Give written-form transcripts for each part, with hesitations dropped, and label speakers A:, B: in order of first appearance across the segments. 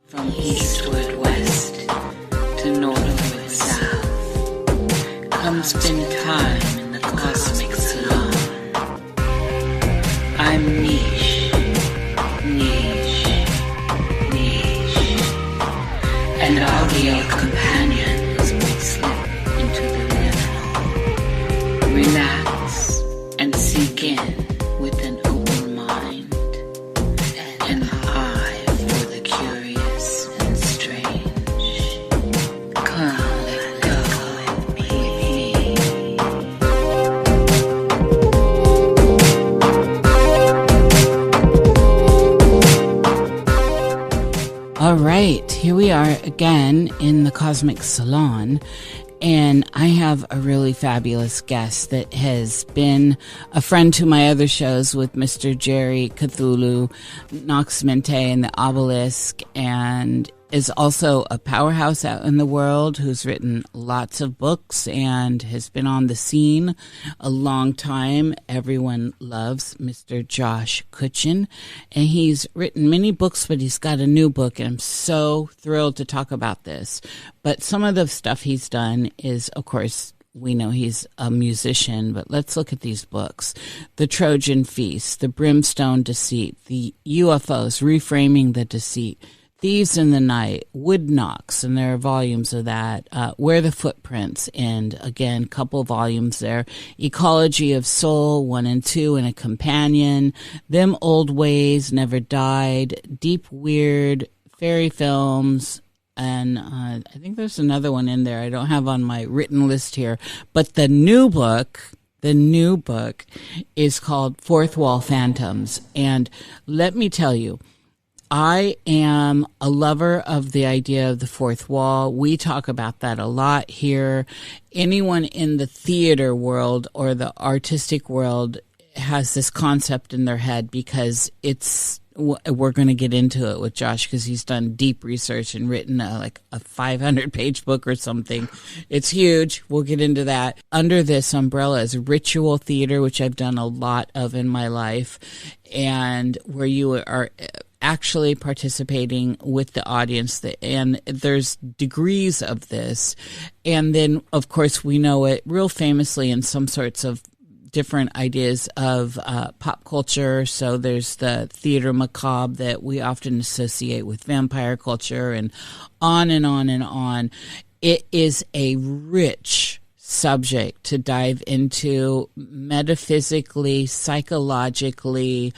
A: From eastward west to northward south, come spend time in the Cosmic Salon. I'm niche, an audio companion as we slip into the liminal. Relax and sink in with an open mind, an eye for the curious and strange. Come, let go with me.
B: All right, here we are again in the Cosmic Salon, and I have a really fabulous guest that has been a friend to my other shows with Mr. Jerry Cthulhu, Nox Mente, and the Obelisk, and is also a powerhouse out in the world who's written lots of books and has been on the scene a long time. Everyone loves Mr. Josh Cutchin, and he's written many books, but he's got a new book, and I'm so thrilled to talk about this. But some of the stuff he's done is, of course, we know he's a musician, but let's look at these books. The Trojan Feast, The Brimstone Deceit, The UFOs, Reframing the Deceit, Thieves in the Night, Wood Knocks, and there are volumes of that. Where the Footprints End, again, couple volumes there. Ecology of Soul, 1 and 2, and a companion. Them Old Ways, Never Died. Deep Weird, Fairy Films, and I think there's another one in there I don't have on my written list here. But the new book is called Fourth Wall Phantoms. And let me tell you, I am a lover of the idea of the fourth wall. We talk about that a lot here. Anyone in the theater world or the artistic world has this concept in their head because we're going to get into it with Josh because he's done deep research and written a 500-page book or something. It's huge. We'll get into that. Under this umbrella is ritual theater, which I've done a lot of in my life, and where you are actually participating with the audience, and there's degrees of this. And then, of course, we know it real famously in some sorts of different ideas of pop culture. So there's the theater macabre that we often associate with vampire culture, and on and on and on. It is a rich subject to dive into metaphysically, psychologically.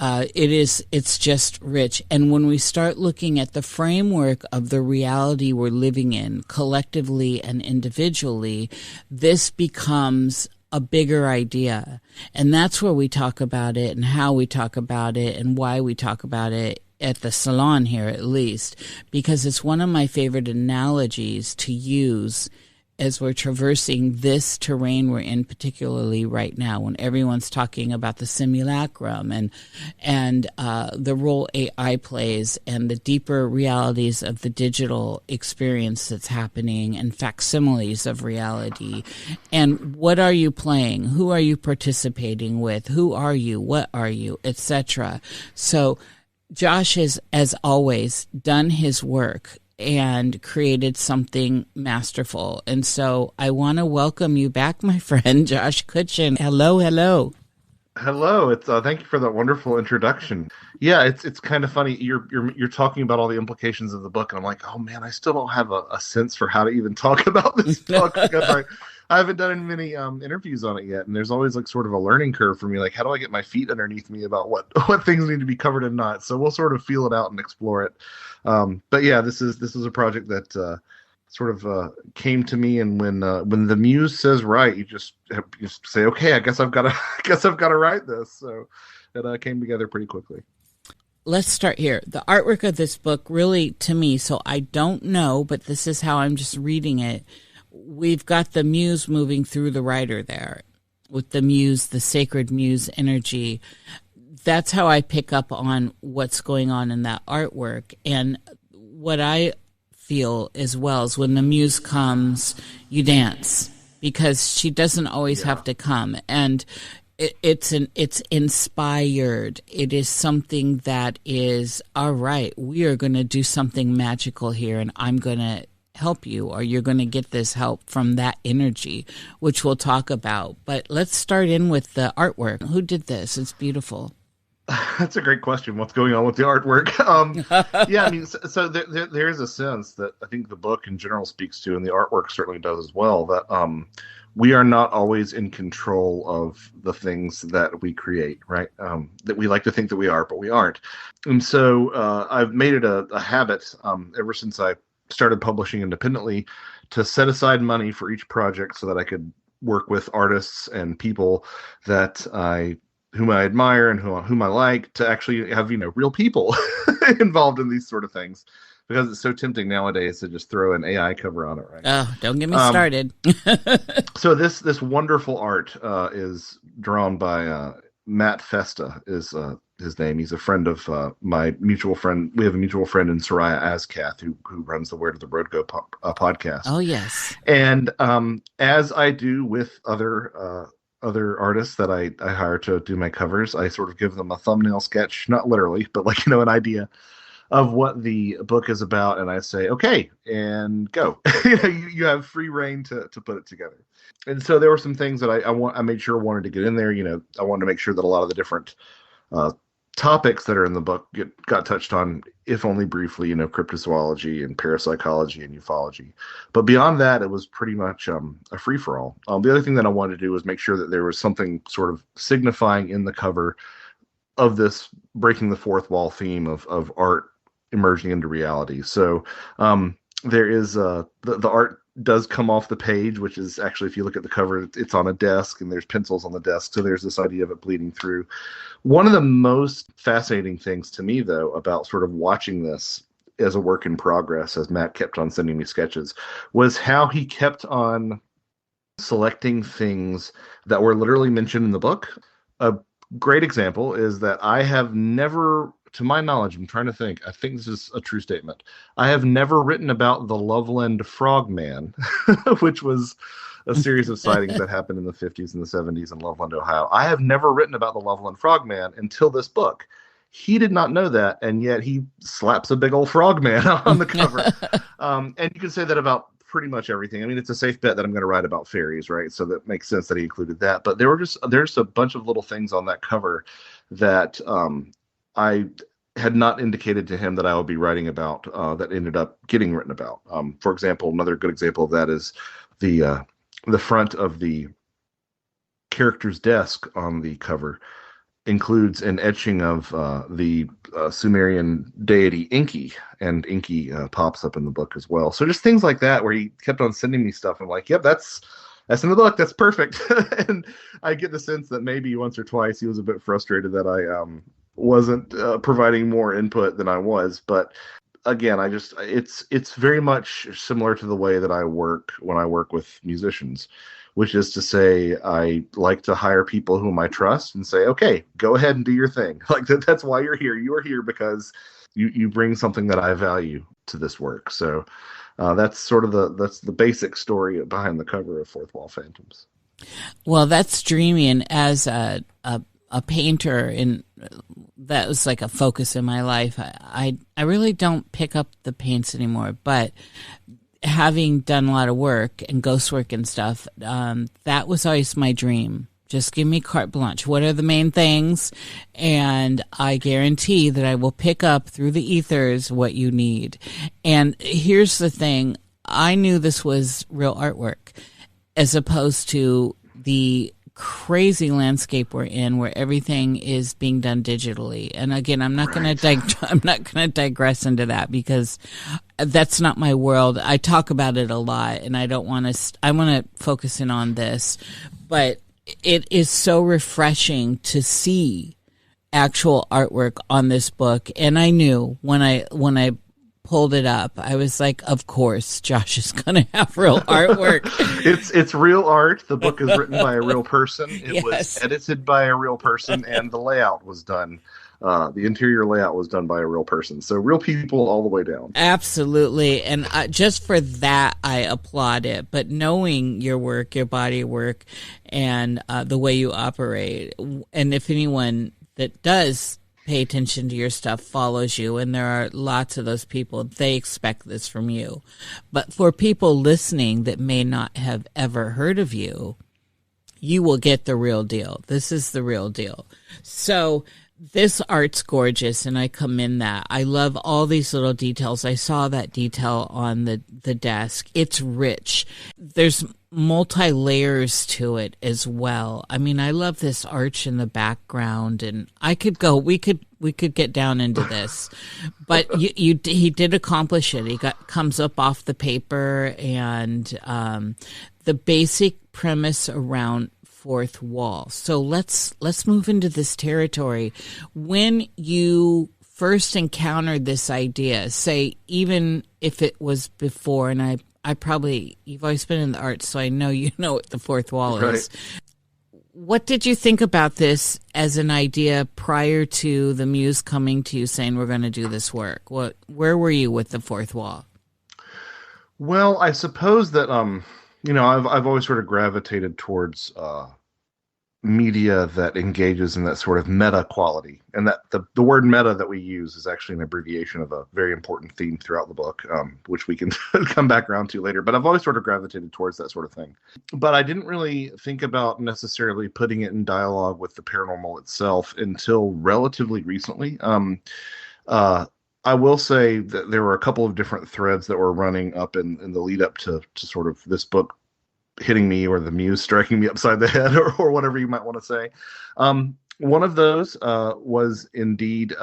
B: It's just rich. And when we start looking at the framework of the reality we're living in collectively and individually, this becomes a bigger idea. And that's where we talk about it and how we talk about it and why we talk about it at the salon here, at least, because it's one of my favorite analogies to use as we're traversing this terrain we're in, particularly right now, when everyone's talking about the simulacrum and the role AI plays and the deeper realities of the digital experience that's happening and facsimiles of reality. And what are you playing? Who are you participating with? Who are you? What are you? Etc. So Josh has, as always, done his work and created something masterful. And so I want to welcome you back, my friend, Josh Cutchin. Hello.
C: Hello. It's thank you for that wonderful introduction. Yeah, it's kind of funny. You're talking about all the implications of the book, and I'm like, oh man, I still don't have a sense for how to even talk about this book because I haven't done many interviews on it yet, and there's always like sort of a learning curve for me. Like, how do I get my feet underneath me about what things need to be covered and not? So we'll sort of feel it out and explore it. But yeah, this is a project that sort of came to me, and when the muse says write, you just say, okay, I guess I've got to write this. So it came together pretty quickly.
B: Let's start here. The artwork of this book, really, to me, so I don't know, but this is how I'm just reading it. We've got the muse moving through the writer there with the muse, the sacred muse energy. That's how I pick up on what's going on in that artwork. And what I feel as well is when the muse comes, you dance, because she doesn't always have to come. And It's inspired. It is something that is, all right, we are going to do something magical here, and I'm going to help you, or you're going to get this help from that energy, which we'll talk about. But let's start in with the artwork. Who did this? It's beautiful.
C: That's a great question. What's going on with the artwork? Yeah, I mean, so there is a sense that I think the book in general speaks to, and the artwork certainly does as well, that we are not always in control of the things that we create, right? That we like to think that we are, but we aren't. And so I've made it a habit ever since I started publishing independently to set aside money for each project so that I could work with artists and people that whom I admire and whom I like, to actually have, real people involved in these sort of things, because it's so tempting nowadays to just throw an AI cover on it, right?
B: Oh, don't get me started.
C: So this wonderful art is drawn by Matt Festa is his name. He's a friend of my mutual friend. We have a mutual friend in Soraya Azkath who runs the Where Did the Road Go podcast.
B: Oh, yes.
C: And as I do with other artists that I hire to do my covers, I sort of give them a thumbnail sketch, not literally, but an idea of what the book is about, and I say, okay, and go. You have free reign to put it together. And so there were some things that I made sure wanted to get in there. I wanted to make sure that a lot of the different topics that are in the book got touched on, if only briefly, cryptozoology and parapsychology and ufology. But beyond that, it was pretty much a free-for-all. The other thing that I wanted to do was make sure that there was something sort of signifying in the cover of this breaking the fourth wall theme of art emerging into reality. So there is the art does come off the page, which is actually, if you look at the cover, it's on a desk and there's pencils on the desk. So there's this idea of it bleeding through. One of the most fascinating things to me, though, about sort of watching this as a work in progress, as Matt kept on sending me sketches, was how he kept on selecting things that were literally mentioned in the book. A great example is that I have never, to my knowledge, I'm trying to think, I think this is a true statement, I have never written about the Loveland Frogman, which was a series of sightings that happened in the 50s and the 70s in Loveland, Ohio. I have never written about the Loveland Frogman until this book. He did not know that, and yet he slaps a big old frogman on the cover. And you can say that about pretty much everything. I mean, it's a safe bet that I'm going to write about fairies, right? So that makes sense that he included that. But there's a bunch of little things on that cover that I had not indicated to him that I would be writing about that ended up getting written about. For example, another good example of that is the front of the character's desk on the cover includes an etching of the Sumerian deity Enki, and Enki pops up in the book as well. So just things like that, where he kept on sending me stuff. I'm like, yep, that's in the book. That's perfect. And I get the sense that maybe once or twice he was a bit frustrated that I wasn't providing more input than I was. But again, it's very much similar to the way that I work when I work with musicians, which is to say, I like to hire people whom I trust and say, okay, go ahead and do your thing. Like that's why you're here. You are here because you bring something that I value to this work. So that's sort of the basic story behind the cover of Fourth Wall Phantoms.
B: Well, that's dreamy, and as a painter, and that was like a focus in my life. I really don't pick up the paints anymore, but having done a lot of work and ghost work and stuff, that was always my dream. Just give me carte blanche. What are the main things? And I guarantee that I will pick up through the ethers what you need. And here's the thing. I knew this was real artwork as opposed to the crazy landscape we're in, where everything is being done digitally. And again, I'm not going to digress into that, because that's not my world. I talk about it a lot, and I don't want to. I want to focus in on this, but it is so refreshing to see actual artwork on this book. And I knew when I pulled it up, I was like, of course, Josh is going to have real artwork.
C: It's real art. The book is written by a real person. It
B: Yes.
C: was edited by a real person, and the layout was done The interior layout was done by a real person. So real people all the way down.
B: Absolutely. And just for that, I applaud it. But knowing your work, your body work, and the way you operate, and if anyone that does pay attention to your stuff follows you, and there are lots of those people, they expect this from you. But for people listening that may not have ever heard of you, you will get the real deal. This is the real deal. So this art's gorgeous, and I commend that. I love all these little details. I saw that detail on the desk. It's rich. There's multi-layers to it as well. I mean, I love this arch in the background, and we could get down into this, but he did accomplish it. He comes up off the paper, and the basic premise around fourth wall. So let's move into this territory. When you first encountered this idea, say, even if it was before, and I probably, you've always been in the arts, so I know you know what the fourth wall is. What did you think about this as an idea prior to the muse coming to you saying, we're going to do this work? Where were you with the fourth wall?
C: Well, I suppose that, I've always sort of gravitated towards media that engages in that sort of meta quality, and that the word meta that we use is actually an abbreviation of a very important theme throughout the book, which we can come back around to later. But I've always sort of gravitated towards that sort of thing. But I didn't really think about necessarily putting it in dialogue with the paranormal itself until relatively recently. I will say that there were a couple of different threads that were running up in the lead up to sort of this book hitting me, or the muse striking me upside the head, or whatever you might want to say. One of those was indeed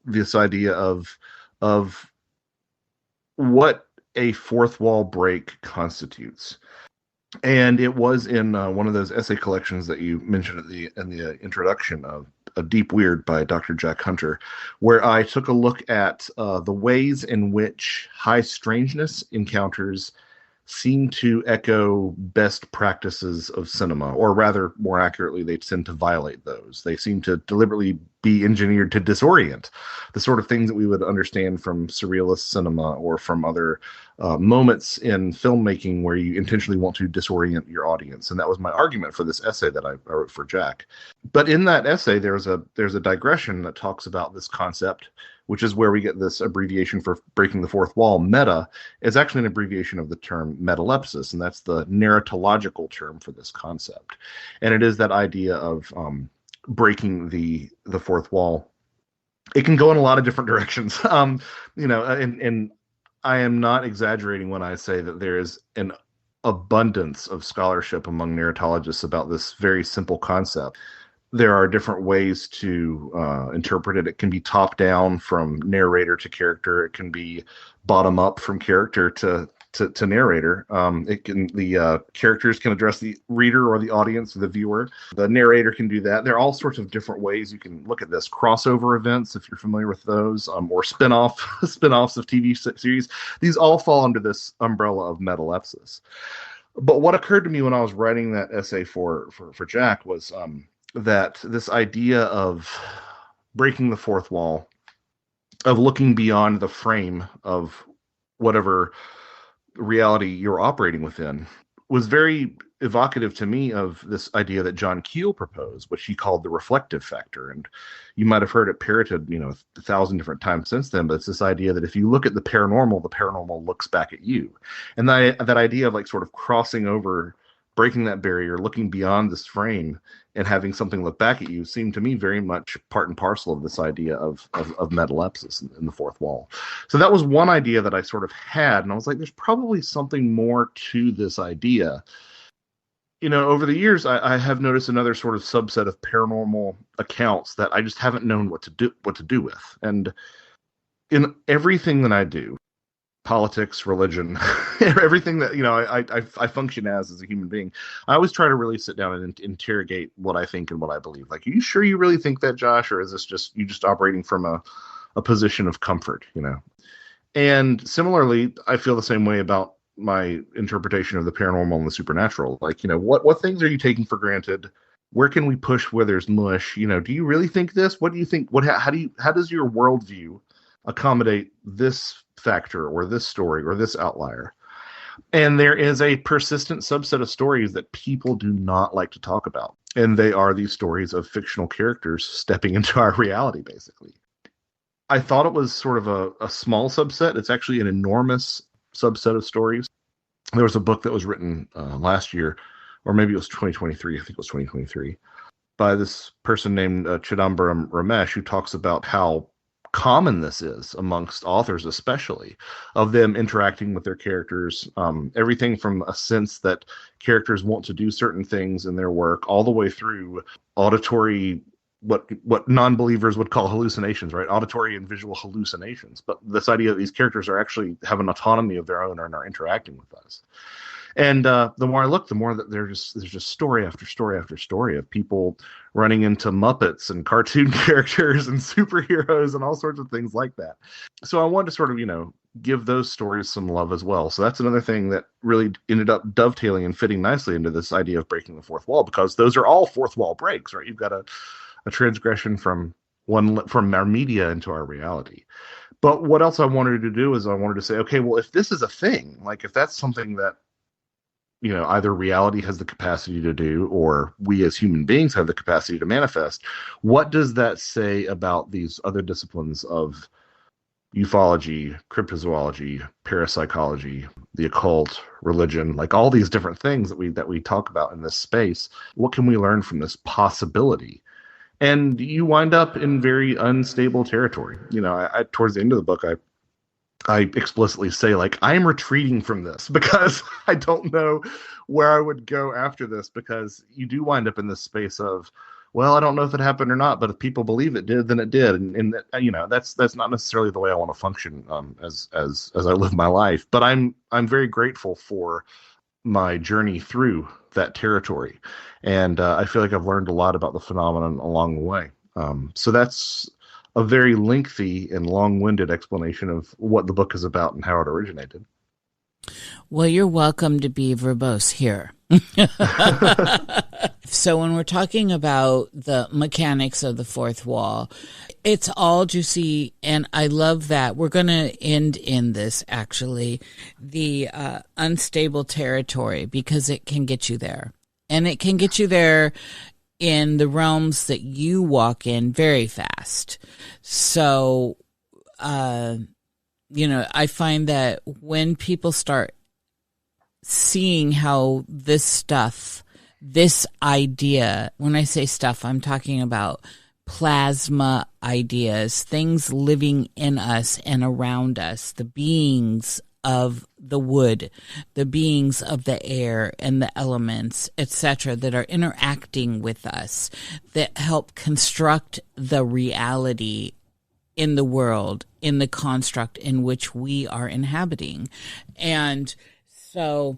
C: this idea of what a fourth wall break constitutes. And it was in one of those essay collections that you mentioned in the introduction of A Deep Weird by Dr. Jack Hunter, where I took a look at the ways in which high strangeness encounters seem to echo best practices of cinema, or rather, more accurately, they tend to violate those. They seem to deliberately be engineered to disorient, the sort of things that we would understand from surrealist cinema or from other moments in filmmaking where you intentionally want to disorient your audience. And that was my argument for this essay that I wrote for Jack. But in that essay, there's a digression that talks about this concept, which is where we get this abbreviation for breaking the fourth wall. Meta is actually an abbreviation of the term metalepsis, and that's the narratological term for this concept. And it is that idea of breaking the fourth wall. It can go in a lot of different directions, and I am not exaggerating when I say that there is an abundance of scholarship among narratologists about this very simple concept. There are different ways to interpret it. It can be top down from narrator to character. It can be bottom up from character to narrator. The characters can address the reader or the audience, the viewer. The narrator can do that. There are all sorts of different ways you can look at this. Crossover events, if you're familiar with those, or spin-offs of TV series. These all fall under this umbrella of metalepsis. But what occurred to me when I was writing that essay for Jack was that this idea of breaking the fourth wall, of looking beyond the frame of whatever reality you're operating within, was very evocative to me of this idea that John Keel proposed, which he called the reflective factor. And you might have heard it parroted, 1,000 different times since then, but it's this idea that if you look at the paranormal looks back at you. And that idea of like sort of crossing over, breaking that barrier, looking beyond this frame and having something look back at you seemed to me very much part and parcel of this idea of metalepsis in the fourth wall. So that was one idea that I sort of had, and I was like, there's probably something more to this idea. Over the years, I have noticed another sort of subset of paranormal accounts that I just haven't known what to do with. And in everything that I do, politics, religion, everything that I function as a human being, I always try to really sit down and interrogate what I think and what I believe. Like, are you sure you really think that, Josh, or is this just you operating from a position of comfort? And similarly, I feel the same way about my interpretation of the paranormal and the supernatural. Like, what things are you taking for granted? where can we push where there's mush? You know, do you really think this? What do you think? How does your worldview accommodate this factor or this story or this outlier? And there is a persistent subset of stories that people do not like to talk about. And they are these stories of fictional characters stepping into our reality, basically. I thought it was sort of a small subset. It's actually an enormous subset of stories. There was a book that was written last year, or maybe it was 2023. I think it was 2023, by this person named Chidambaram Ramesh, who talks about how common this is amongst authors, especially, of them interacting with their characters. Everything from a sense that characters want to do certain things in their work, all the way through auditory, what non-believers would call hallucinations, right? Auditory and visual hallucinations. But this idea that these characters are actually have an autonomy of their own and are interacting with us. And the more I look, the more that there's just story after story after story of people running into Muppets and cartoon characters and superheroes and all sorts of things like that. So I wanted to sort of, give those stories some love as well. So that's another thing that really ended up dovetailing and fitting nicely into this idea of breaking the fourth wall, because those are all fourth wall breaks, right? You've got a transgression from our media into our reality. But what else I wanted to do is I wanted to say, okay, well, if this is a thing, like if that's something that either reality has the capacity to do or we as human beings have the capacity to manifest, what does that say about these other disciplines of ufology, cryptozoology, parapsychology, the occult, religion, like all these different things that we talk about in this space? What can we learn from this possibility? And you wind up in very unstable territory. I towards the end of the book, I explicitly say, like, I am retreating from this because I don't know where I would go after this, because you do wind up in this space of, well, I don't know if it happened or not, but if people believe it did, then it did. And that's not necessarily the way I want to function as I live my life. But I'm very grateful for my journey through that territory. And I feel like I've learned a lot about the phenomenon along the way. So that's a very lengthy and long-winded explanation of what the book is about and how it originated.
B: Well, you're welcome to be verbose here. So when we're talking about the mechanics of the fourth wall, it's all juicy, and I love that. We're going to end in this, actually, the unstable territory, because it can get you there. And it can get you there in the realms that you walk in very fast. So, I find that when people start seeing how this idea, when I say stuff, I'm talking about plasma ideas, things living in us and around us, the beings of the wood, the beings of the air and the elements, etc., that are interacting with us, that help construct the reality in the world, in the construct in which we are inhabiting. And so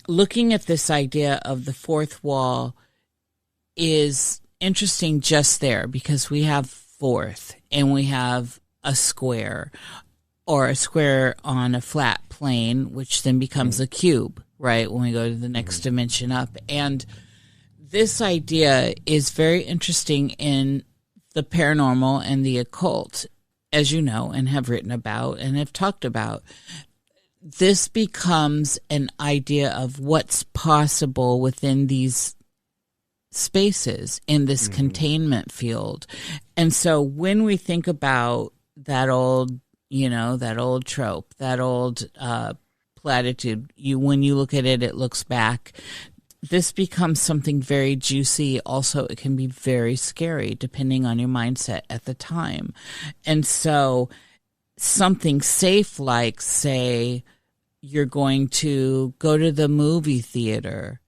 B: looking at this idea of the fourth wall is interesting just there, because we have fourth and we have a square, or a square on a flat plane, which then becomes a cube, right, when we go to the next dimension up. And this idea is very interesting in the paranormal and the occult, as you know, and have written about and have talked about. This becomes an idea of what's possible within these spaces in this containment field. And so when we think about that old trope, that old platitude, when you look at it, it looks back. This becomes something very juicy. Also, it can be very scary depending on your mindset at the time. And so something safe, like, say, you're going to go to the movie theater